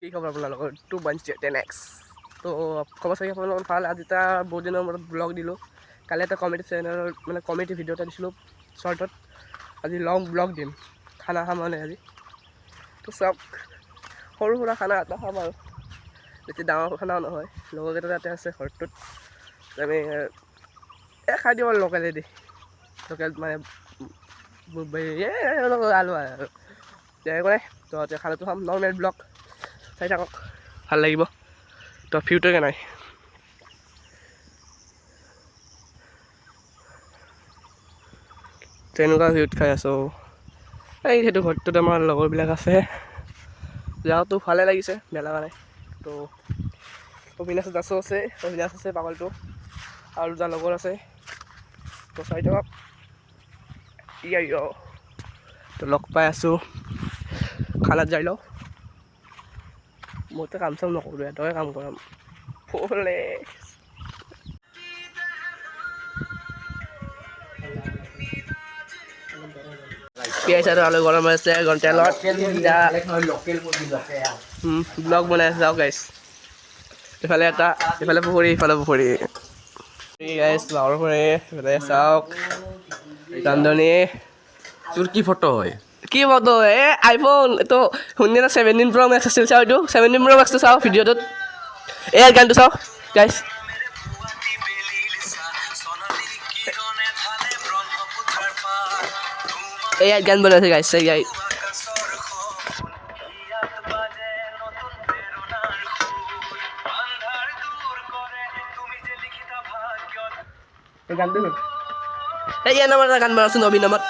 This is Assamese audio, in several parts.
কি খবৰ আপোনালোকৰ 2.10x তো খবৰ চাগে আপোনালোকৰ ভাল। আজি এটা বহুত দিনৰ মূৰত ব্লগ দিলোঁ। কালি এটা কমেডি চেনেলৰ মানে কমেডি ভিডিঅ' এটা দিছিলোঁ শ্বৰ্টত। আজি লং ব্লগ দিম, খানা খাম মানে আজি। তো চাওক, সৰু সুৰা খানা এটা খাম আৰু বেছি ডাঙৰ খানাও নহয়। লগৰকেইটা তাতে আছে ঘৰটোত, আমি খাই দিওঁ আৰু লোকেলেদি। লোকেল মানে আলু আৰু তেনেকৈ তো এতিয়া খানাটো খাম। নৰ্মেল ব্লগ চাই থাকক, ভাল লাগিব। তো ভিউটো কেনে তেনেকুৱা ভিউত খাই আছোঁ। এই সেইটো ঘৰটোত আমাৰ লগৰবিলাক আছে, যাওঁতো ভালে লাগিছে, বেয়া লগা নাই। তো অবিনাশ দাসো আছে, অবিনাশ আছে পাগলটো, আৰু দুটা লগৰ আছে। তো চাই থাকক। তো লগ পাই আছোঁ, খানাত যাই লওঁ। মইতো কাম চাম নকৰোঁ, তই কাম কৰাম ফলে। পিঁয়াজ আৰু আলু গৰম হৈ আছে তেলত। ব্লগ বনাই আছে যাওক গাইছ। ইফালে এটা, ইফালে পুখুৰী, ইফালে পুখুৰী। গাইছ বাহৰ পুখুৰী, ইফালে চাওক ৰান্ধনী। তোৰ কি ফটো হয়? কি ফটো? আইফোন এইটো শুনি না 17 Pro Max আছিল। চাওঁ এইটো 17 Pro Maxটো চাওঁ ভিডিঅ'টোত। গানটো চাওঁ গাইছ। গান বনাইছে গাইছ, গাই গান নামৰ এটা গান বনাইছোঁ নবীন নামত,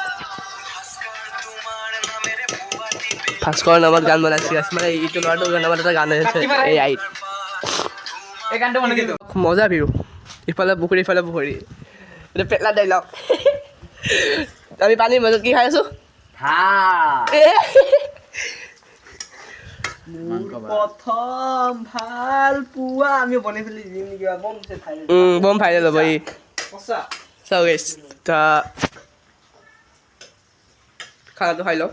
ভাস্কৰ নামত গান বনাইছে। মানে ইটো ল'ৰাটোৰ নামত এটা গান আছে এই গানটো মানে মজা ভিউ। ইফালে পুখুৰী, ইফালে পুখুৰী। এইটো পেটলা ডাইলগ। আমি পানীৰ মাজত কি খাই আছোঁ? প্ৰথম ভাল পোৱা আমি বনাই পেলাই দিম নেকি? বম ভাইৰেল হ'ব ই। চাওঁ গাইছ, খানাটো খাই লওঁ।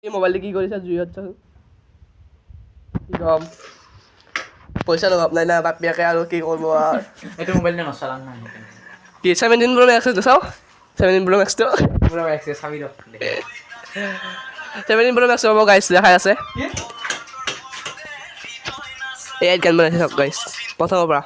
এই মোবাইলটো কি কৰিছা জুইত চাওঁ। গম পইচা অভাৱ নাই না বাপিয়াকে, আৰু কি কৰিব আৰু। এইটো মোবাইল নচলাম না কি 17 Pro Max টো চাওঁ, 17 Pro Max টো। পুৰা এক্সেস চাবি ৰ 17 Pro Max হ'ব গাইছ, দেখাই আছে। গান বনাইছে চাওক গাইছ প্ৰথমৰ পৰা।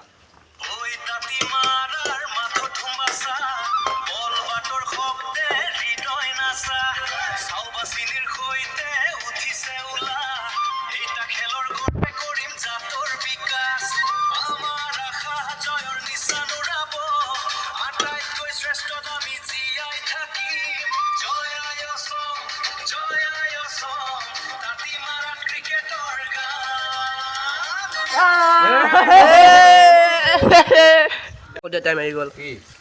টাইম আহি গ'ল,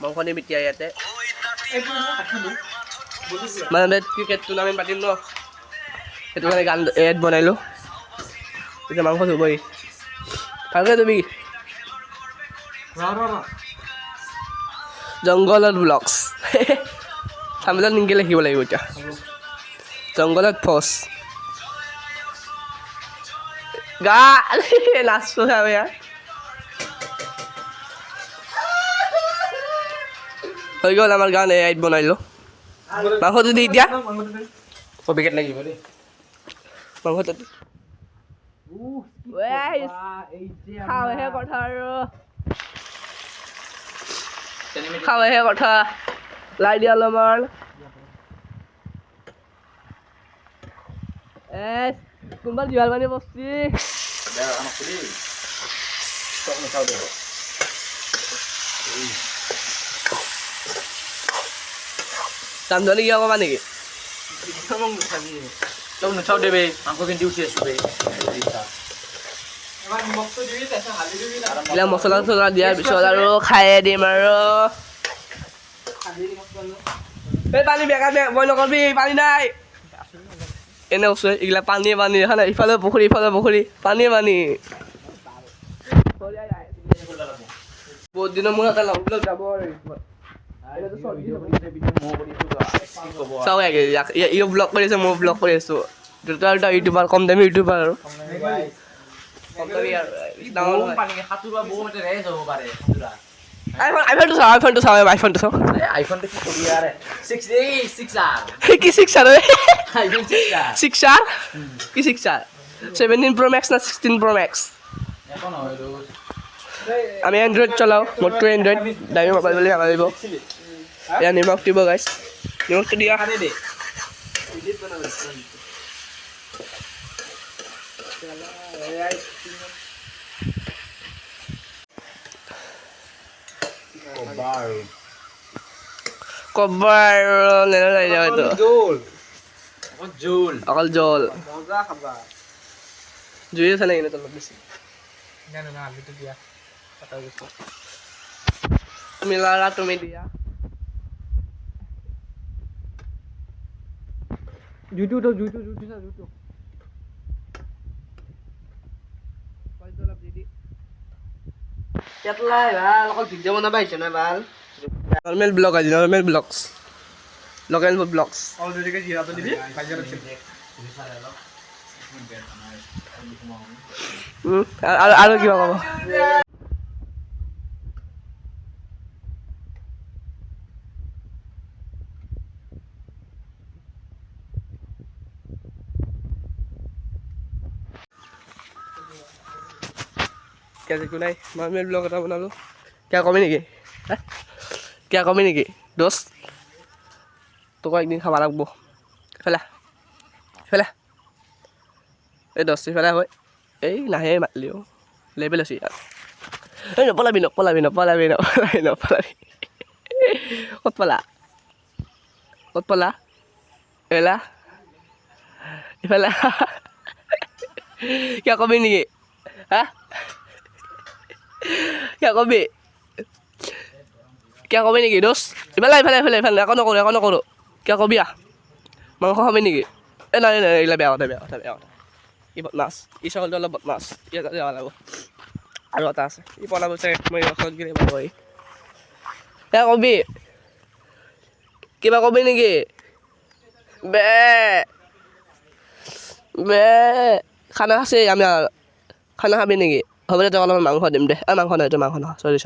মাংস নিম এতিয়া ইয়াতে। মানে ক্ৰিকেট টুৰ্ণামেণ্ট পাতিম ন, সেইটো কাৰণে গান এড বনাইলোঁ। এতিয়া মাংস ধুবই ভালকৈ তুমি। জংঘলত ব্লগছ চামিলত নিংকে লিখিব লাগিব এতিয়া। জংঘলত ফচ গা নাচটো চাব ইয়াৰ হৈ গ'ল আমাৰ গান এড বনাইলোঁ। মাংসটো দি এতিয়া কবিকেট লাগিব দেই। মাংসটো খাওঁহে কথা আৰু খাওঁহে কথা। লাই দিয়া অলপমান। কোনোবা জিভাৰ পানী বস্তি ৰান্ধনী কিবা ক'বা নেকি? তই নুঠাও দেবে, মাংস কিন্তু উঠি আছো বে। এইবিলাক মছলা চছলা দিয়াৰ পিছত আৰু খায়ে দিম আৰু। এই পানী বেকাৰ বই নকৰবি, পানী নাই। এনে কৈছোঁ এইগিলা পানীয়ে পানী দেখা নাই, ইফালে পুখুৰী, ইফালে পুখুৰী, পানীয়ে পানী। বহুত দিনৰ মূৰত এটা লগ যাব আৰু চাওঁ ব্লগ কৰি আছোঁ, মই ব্লগ কৰি আছোঁ। দুটা দুটা ইউটিউবাৰ কম দামী ইউটিউবাৰ আৰু কম দামী আৰু ডাঙৰ নহয়। সাঁতুৰিব বহু মতে ৰেজ হ'ব পাৰে সাঁতুৰা আইফোনটো চাওঁ আইফোনটো চাওঁ আইফোনটো কি কবি আৰে 6R কি 6R আইফোন 6R 6R কি 6R 17 Pro Max না 16 Pro Max একো নহয় এইটো আমি এণ্ড্ৰইড চলাওঁ মোৰটো এণ্ড্ৰইড দামী মোবাইল বুলি ভাবিব এয়া নিমখ দিব গাইছ নিমখটো দিয়া খানে দে কবাৰ নেনাই যাওঁ এইটো জোল অকল জল মজা খাবা জুই আছে নেকি তলত বেছি না আলুটো দিয়া তুমি লাৰা তুমি দিয়া জুইটো কেটলাই ভাল অকল ভিডিঅ' বনাব আহিছে না ভাল নৰ্মেল ব্লগ আজি normal blogs local blogs already জিৰাটো দিবি আৰু কিবা ক'ব একো নাই নৰ্মেল ব্লগ এটা বনালোঁ কিয় কমি নেকি কিয় কমি নেকি দোষ তোক একদিন খাব লাগব ফেলা এই দোষ ইফালে হয় এই নাহে মাতিলিও লেবেল আছে ইয়াত এই নপলাবি ক'ত পলা এলা ইফালে কিয় কবি নেকি হা কিয় কবি নেকি দোষ ইফালে একো নকৰোঁ কিয় কবি মাংস খাবি নেকি এই নাই এইগিলা বেয়া কথা ই বদমাছ ই চাউলটো অলপ বদমাছ ইয়াত যাব লাগিব আৰু এটা আছে ই পলাব চাগে মই ওচৰত গ'লে পাব কিবা কবি নেকি বে খানা আছে আমি খানা খাবি নেকি হ'ব দে তই অলপমান মাংস দিম দে মাংস নহয় এইটো মাংস নহয় চৰি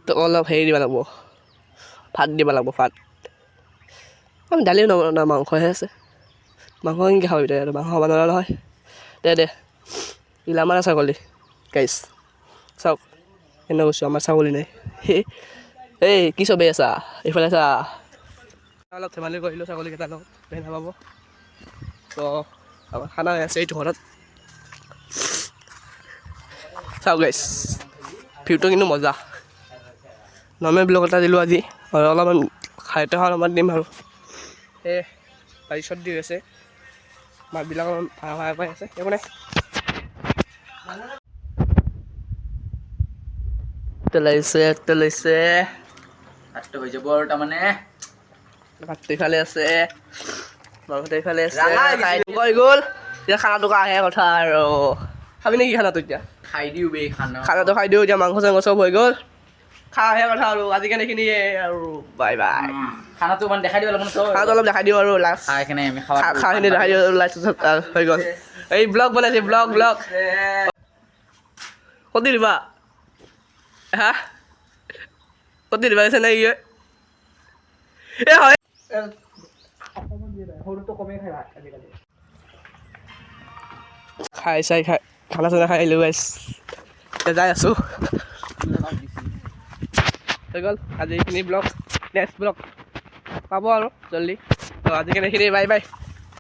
তোক অলপ হেৰি দিব লাগিব ভাত দিব লাগিব ভাত আমি দালিও নবনাওঁ মাংসহে আছে মাংস কেনেকৈ খাবি তই মাংস বনালে নহয় দে এইগিলা আমাৰ ছাগলী গাইছ চাওক এনে কৈছোঁ আমাৰ ছাগলী নাই এই কি চবেই আছা এইফালে চা অলপ ধেমালি কৰিলোঁ ছাগলীকেইটাৰ লগত বেয়া নাপাব তো আমাৰ খানা হৈ আছে এইটো ঘৰত চাওক গাইছ ভিউটো কিন্তু মজা নৰ্মেল ব্লগ এটা দিলোঁ আজি আৰু অলপমান খাদ্য অলপমান দিম আৰু এই বাৰিষত দি আছে মাছবিলাক অলপমান ভাড়া পাই আছে একো নাই লৈছে ভাতটো হৈ যাব আৰু তাৰমানে ভাতটো ইফালে আছে মাংসটো ইফালে আছে হৈ গ'ল এতিয়া খানাটো আহে কথা আৰু খাবি নেকি খানাটো এতিয়া খাই দিওঁ বে খানাটো খাই দিওঁ এতিয়া মাংস চাংস চব হৈ গ'ল খাহে কথা আৰু আজিকালি এইখিনিয়ে আৰু বাই খানাটো মানে দেখাই দিব লাগিব খানাটো অলপ দেখাই দিওঁ আৰু লাষ্ট খাই কেনে আমি খাখিনি দেখাই দিওঁ লাষ্ট হৈ গ'ল এই ব্লগ বনাইছে ব্লগ ক'ত দি দিবা হা ক'ত দি দিবা আছে নে কি হয় সৰুটো কমেই খাই আজিকালি খাই খানা চানা খাই আহিলোঁ গাইছ এতিয়া যাই আছোঁ হৈ গ'ল আজি এইখিনি ব্লগ নেক্সট ব্লগ পাব আৰু জল্দি তো আজিকালি এইখিনি বাই